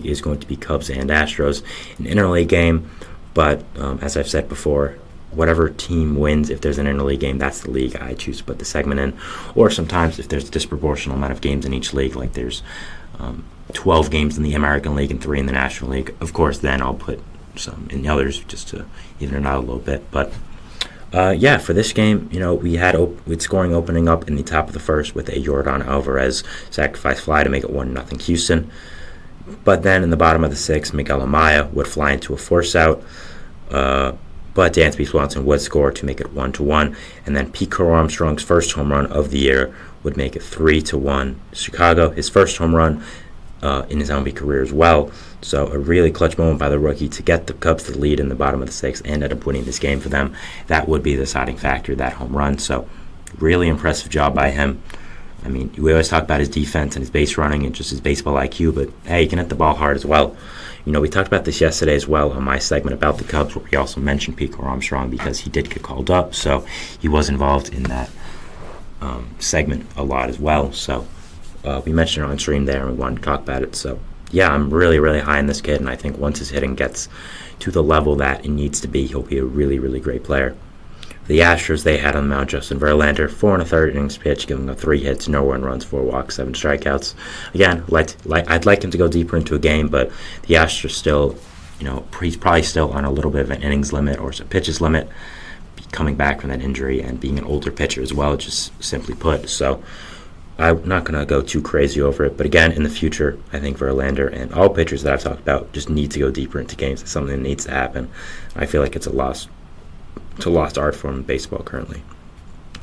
is going to be Cubs and Astros, an interleague game. But as I've said before, whatever team wins, if there's an interleague game, that's the league I choose to put the segment in. Or sometimes if there's a disproportional amount of games in each league, like there's 12 games in the American League and 3 in the National League, of course, then I'll put some in the others just to even it out a little bit. But for this game, we had with scoring opening up in the top of the first with a Yordan Alvarez sacrifice fly to make it 1-0 Houston. But then in the bottom of the sixth, Miguel Amaya would fly into a force out, but Dansby Swanson would score to make it 1-1. And then Pete Crow Armstrong's first home run of the year would make it 3-1 Chicago. His first home run in his MLB career as well. So a really clutch moment by the rookie to get the Cubs to the lead in the bottom of the sixth and end up winning this game for them. That would be the deciding factor, that home run. So really impressive job by him. I mean, we always talk about his defense and his base running and just his baseball IQ, but hey, he can hit the ball hard as well. We talked about this yesterday as well on my segment about the Cubs, where we also mentioned Pico Armstrong because he did get called up, so he was involved in that segment a lot as well. So we mentioned it on stream there, and we wanted to talk about it. So yeah, I'm really, really high on this kid, and I think once his hitting gets to the level that it needs to be, he'll be a really, really great player. The Astros, they had on the mound Justin Verlander, 4 1/3 innings pitched, giving up 3 hits, no earned runs, 4 walks, 7 strikeouts. Again, I'd like him to go deeper into a game, but the Astros still, he's probably still on a little bit of an innings limit or some pitches limit, coming back from that injury and being an older pitcher as well, just simply put. So I'm not going to go too crazy over it, but again, in the future, I think Verlander and all pitchers that I've talked about just need to go deeper into games. It's something that needs to happen. I feel like it's a lost art form in baseball currently.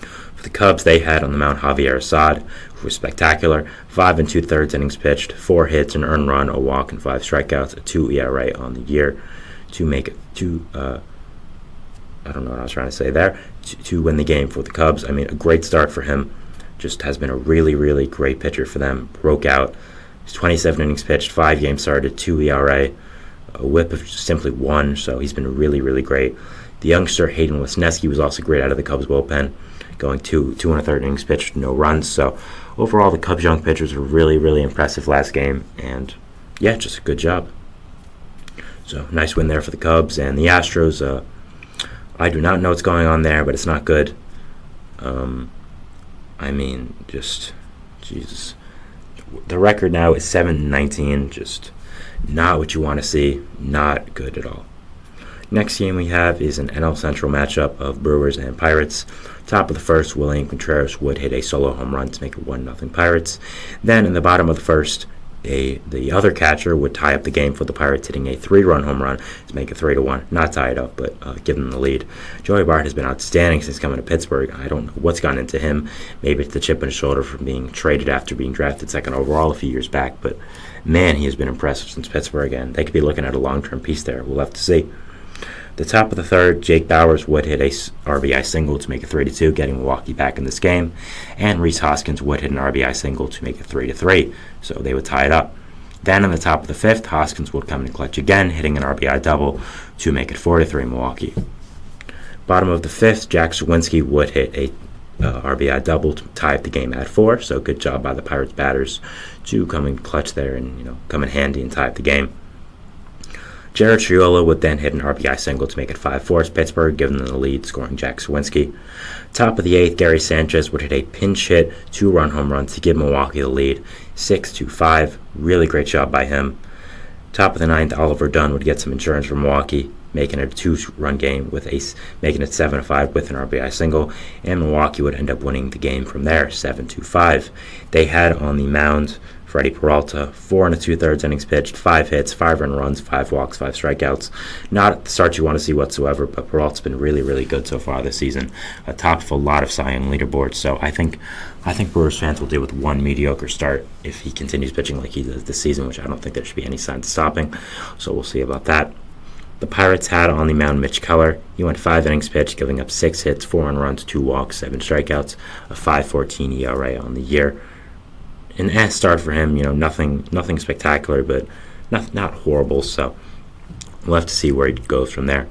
For the Cubs, they had on the mound Javier Assad, who was spectacular. 5 2/3 innings pitched, 4 hits, an earned run, a walk, and 5 strikeouts, a 2 ERA on the year to make it I don't know what I was trying to say there, to win the game for the Cubs. I mean, a great start for him. Just has been a really, really great pitcher for them. Broke out. He's 27 innings pitched, 5 games started, 2 ERA, a whip of simply 1, so he's been really, really great. The youngster Hayden Wesneski was also great out of the Cubs bullpen, going 2 1/3 innings pitched, no runs. So overall, the Cubs young pitchers were really, really impressive last game, and yeah, just a good job. So nice win there for the Cubs. And the Astros, I do not know what's going on there, but it's not good. I mean, just Jesus. The record now is 7-19, just not what you want to see, not good at all. Next game we have is an NL Central matchup of Brewers and Pirates. Top of the first, William Contreras would hit a solo home run to make it 1-0 Pirates. Then in the bottom of the first, the other catcher would tie up the game for the Pirates, hitting a 3-run home run to make it 3-1. Not tie it up, but give them the lead. Joey Bart has been outstanding since coming to Pittsburgh. I don't know what's gone into him. Maybe it's the chip on his shoulder from being traded after being drafted second overall a few years back. But man, he has been impressive since Pittsburgh, and they could be looking at a long-term piece there. We'll have to see. The top of the third, Jake Bauers would hit a RBI single to make it 3-2, getting Milwaukee back in this game. And Rhys Hoskins would hit an RBI single to make it 3-3, so they would tie it up. Then in the top of the fifth, Hoskins would come in clutch again, hitting an RBI double to make it 4-3 Milwaukee. Bottom of the fifth, Jack Sawinski would hit a RBI double to tie up the game at 4, so good job by the Pirates batters to come in clutch there and come in handy and tie up the game. Jared Triola would then hit an RBI single to make it 5-4 Pittsburgh, giving them the lead, scoring Jack Sawinski. Top of the eighth, Gary Sanchez would hit a pinch hit 2-run home run to give Milwaukee the lead, 6-5. Really great job by him. Top of the ninth, Oliver Dunn would get some insurance from Milwaukee, making it a 2-run game making it 7-5 with an RBI single, and Milwaukee would end up winning the game from there, 7-5. They had on the mound Freddie Peralta, 4 2/3 innings pitched, 5 hits, 5 earned runs, 5 walks, 5 strikeouts. Not the start you want to see whatsoever, but Peralta's been really, really good so far this season. Top of a lot of Cy Young leaderboards, so I think Brewers fans will deal with one mediocre start if he continues pitching like he does this season, which I don't think there should be any signs of stopping, so we'll see about that. The Pirates had on the mound Mitch Keller. He went 5 innings pitched, giving up 6 hits, 4 earned runs, 2 walks, 7 strikeouts, a 5.14 ERA on the year. An start for him, nothing spectacular, but not horrible, so we'll have to see where he goes from there.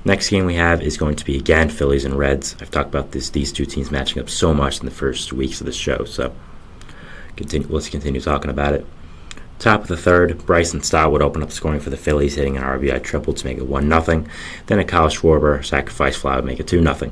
Next game we have is going to be, again, Phillies and Reds. I've talked about these two teams matching up so much in the first weeks of the show, so let's continue talking about it. Top of the third, Bryson Stott would open up scoring for the Phillies, hitting an RBI triple to make it 1-0. Then a Kyle Schwarber sacrifice fly would make it 2-0.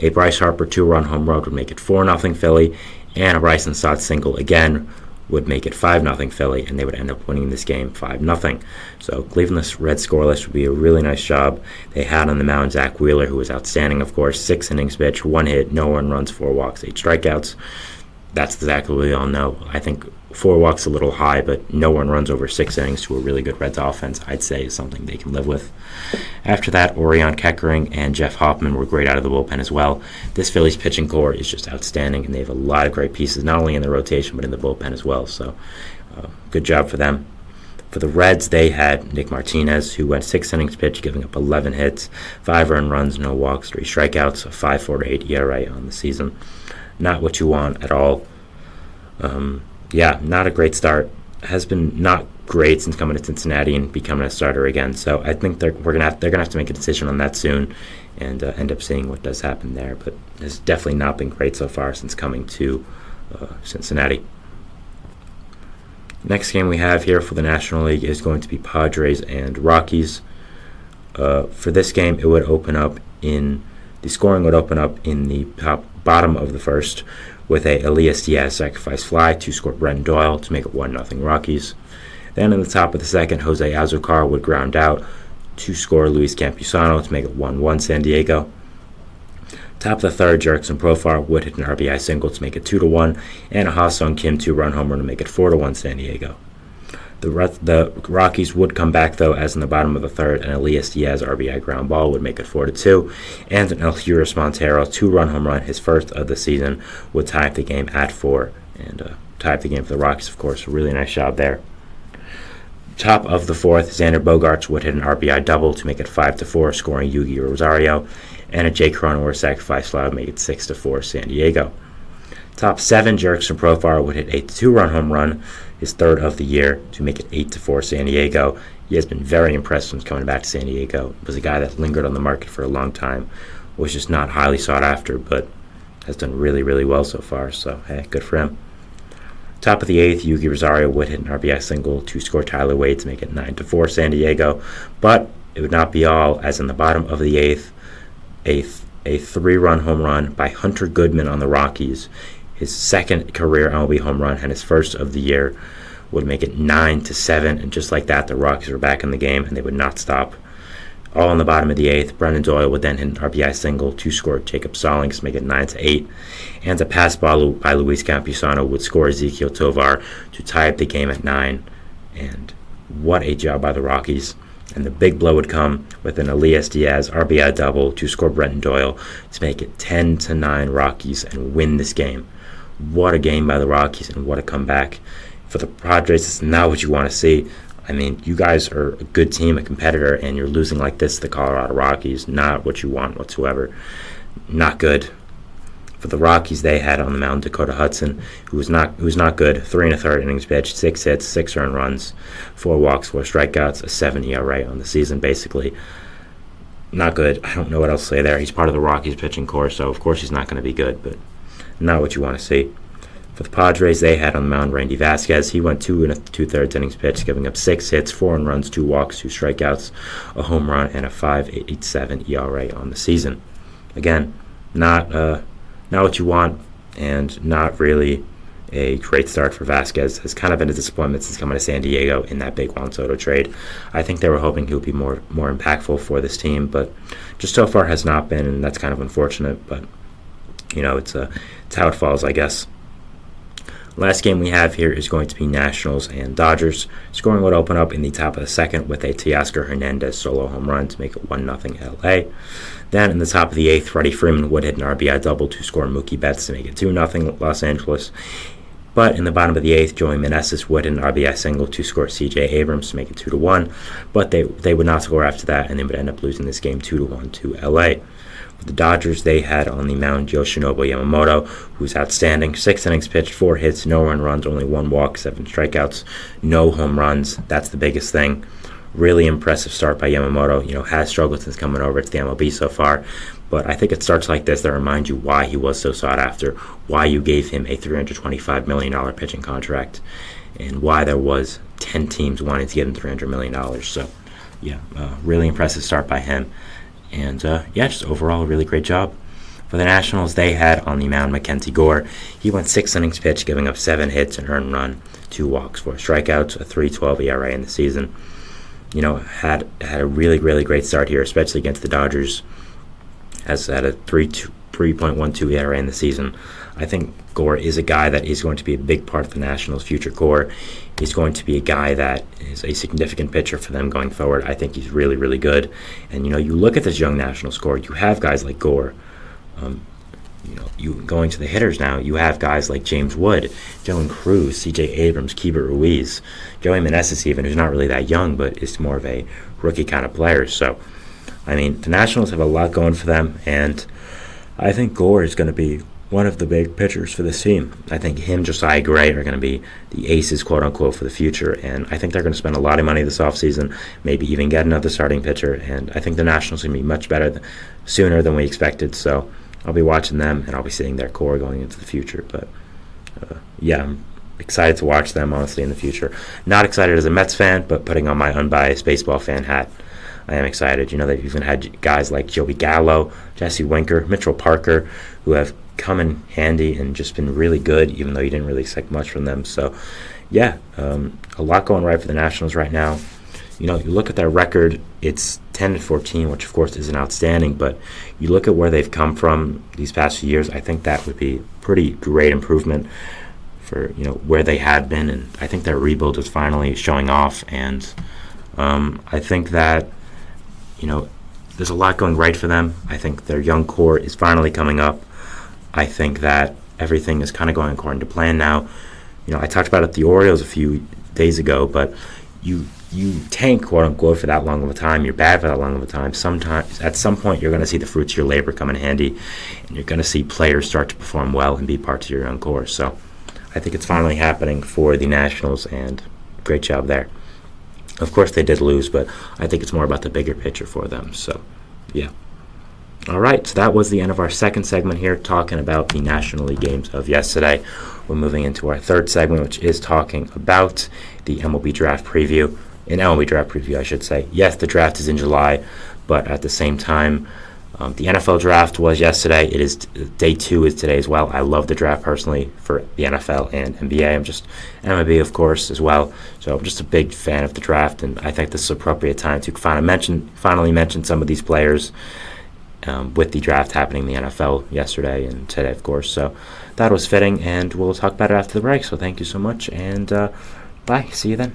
A Bryce Harper 2-run home run would make it 4-0 Philly, and a Bryson Stott single again would make it 5-0 Philly, and they would end up winning this game 5-0. So leaving this red scoreless would be a really nice job. They had on the mound Zach Wheeler, who was outstanding, of course. 6 innings pitched, 1 hit, no earned runs, 4 walks, 8 strikeouts. That's exactly what we all know. I think 4 walks a little high, but no one runs over 6 innings to a really good Reds offense, I'd say, is something they can live with. After that, Orion Keckering and Jeff Hoffman were great out of the bullpen as well. This Phillies pitching core is just outstanding, and they have a lot of great pieces, not only in the rotation, but in the bullpen as well. So good job for them. For the Reds, they had Nick Martinez, who went 6 innings pitched, giving up 11 hits, 5 earned runs, no walks, 3 strikeouts, a 5.48 ERA on the season. Not what you want at all. Not a great start. Has been not great since coming to Cincinnati and becoming a starter again. So I think they're gonna have to make a decision on that soon, and end up seeing what does happen there. But it's definitely not been great so far since coming to Cincinnati. Next game we have here for the National League is going to be Padres and Rockies. For this game, the scoring would open up in the bottom of the first with a Elias Diaz sacrifice fly to score Brenton Doyle to make it 1-0 Rockies. Then in the top of the second, Jose Azocar would ground out to score Luis Campusano to make it 1-1 San Diego. Top of the third, Jurickson Profar would hit an RBI single to make it 2-1, and a Ha-Sung Kim 2-run homer to make it 4-1 San Diego. The Rockies would come back, though, as in the bottom of the third, an Elias Diaz RBI ground ball would make it 4-2, and an Eleuterio Montero 2-run home run, his first of the season, would tie up the game at 4, and tie up the game for the Rockies, of course. A really nice job there. Top of the fourth, Xander Bogaerts would hit an RBI double to make it 5-4, scoring Yugi Rosario, and a Jake Cronenworth sacrifice fly would make it 6-4 San Diego. Top 7, Jurickson Profar would hit a 2-run home run, his third of the year, to make it 8-4 San Diego. He has been very impressive since coming back to San Diego. Was a guy that lingered on the market for a long time, was just not highly sought after, but has done really, really well so far. So, hey, good for him. Top of the eighth, Yugi Rosario would hit an RBI single to score Tyler Wade to make it 9-4 San Diego, but it would not be all, as in the bottom of the eighth, a 3-run home run by Hunter Goodman on the Rockies, his second career MLB home run and his first of the year, would make it 9-7, and just like that, the Rockies were back in the game, and they would not stop. All on the bottom of the eighth, Brendan Doyle would then hit an RBI single to score Jacob Stallings to make it 9-8, and a pass ball by Luis Campusano would score Ezekiel Tovar to tie up the game at 9. And what a job by the Rockies. And the big blow would come with an Elias Diaz RBI double to score Brenton Doyle to make it 10-9 Rockies and win this game. What a game by the Rockies, and what a comeback. For the Padres, it's not what you want to see. I mean, you guys are a good team, a competitor, and you're losing like this to the Colorado Rockies. Not what you want whatsoever. Not good. For the Rockies, they had on the mound Dakota Hudson, who was not good. 3 1/3 innings pitched, 6 hits, 6 earned runs, 4 walks, 4 strikeouts, a 7 ERA on the season, basically. Not good. I don't know what else to say there. He's part of the Rockies pitching core, so of course he's not going to be good, but not what you want to see. For the Padres, they had on the mound Randy Vasquez. He went 2 2/3 innings pitched, giving up 6 hits, 4 earned runs, 2 walks, 2 strikeouts, a home run, and a 5.87 ERA on the season. Again, not what you want, and not really a great start for Vasquez. Has kind of been a disappointment since coming to San Diego in that big Juan Soto trade. I think they were hoping he would be more impactful for this team, but just so far has not been, and that's kind of unfortunate. But it's how it falls, I guess. Last game we have here is going to be Nationals and Dodgers. Scoring would open up in the top of the second with a Teoscar Hernandez solo home run to make it 1-0 LA. Then in the top of the eighth, Freddie Freeman would hit an RBI double to score Mookie Betts to make it 2-0 Los Angeles. But in the bottom of the eighth, Joey Meneses would hit an RBI single to score C.J. Abrams to make it 2-1. But they would not score after that, and they would end up losing this game 2-1 to LA. For the Dodgers, they had on the mound Yoshinobu Yamamoto, who's outstanding. 6 innings pitched, 4 hits, no earned runs, only 1 walk, 7 strikeouts, no home runs. That's the biggest thing. Really impressive start by Yamamoto. Has struggled since coming over to the MLB so far. But I think it starts like this that remind you why he was so sought after, why you gave him a $325 million pitching contract. and why there was 10 teams wanting to give him $300 million. So, yeah, really impressive start by him. And, just overall a really great job. For the Nationals, they had on the mound Mackenzie Gore. He went 6 innings pitched, giving up 7 hits, an earned run, 2 walks, 4 strikeouts, a 3.12 ERA in the season. Had a really, really great start here, especially against the Dodgers. Has had a 3.12 ERA in the season. I think Gore is a guy that is going to be a big part of the Nationals' future core. He's going to be a guy that is a significant pitcher for them going forward. I think he's really, really good. And, you look at this young Nationals core, you have guys like Gore. You going to the hitters now, you have guys like James Wood, Dylan Cruz, C.J. Abrams, Keibert Ruiz, Joey Meneses even, who's not really that young, but is more of a rookie kind of player. So, the Nationals have a lot going for them, and I think Gore is going to be one of the big pitchers for this team. I think him, Josiah Gray, are going to be the aces, quote-unquote, for the future, and I think they're going to spend a lot of money this offseason, maybe even get another starting pitcher, and I think the Nationals are going to be much better sooner than we expected, so I'll be watching them, and I'll be seeing their core going into the future, but I'm excited to watch them, honestly, in the future. Not excited as a Mets fan, but putting on my unbiased baseball fan hat, I am excited. They've even had guys like Joey Gallo, Jesse Winker, Mitchell Parker, who have come in handy and just been really good, even though you didn't really expect much from them. So, a lot going right for the Nationals right now. You look at their record, it's 10-14, which of course isn't outstanding, but you look at where they've come from these past few years, I think that would be pretty great improvement for, where they had been, and I think their rebuild is finally showing off, and I think that, there's a lot going right for them. I think their young core is finally coming up. I think that everything is kind of going according to plan now. I talked about it at the Orioles a few days ago, but you tank, quote unquote, for that long of a time. You're bad for that long of a time. Sometimes, at some point, you're going to see the fruits of your labor come in handy, and you're going to see players start to perform well and be parts of your young core. So I think it's finally happening for the Nationals, and great job there. Of course, they did lose, but I think it's more about the bigger picture for them. So, yeah. All right, so that was the end of our second segment here, talking about the National League games of yesterday. We're moving into our third segment, which is talking about the MLB draft preview. An MLB draft preview, I should say. Yes, the draft is in July, but at the same time, the NFL draft was yesterday. It is day 2 is today as well. I love the draft personally for the NFL and NBA. I'm just MLB, of course, as well. So I'm just a big fan of the draft, and I think this is an appropriate time to finally mention some of these players with the draft happening in the NFL yesterday and today, of course. So that was fitting, and we'll talk about it after the break. So thank you so much, and bye. See you then.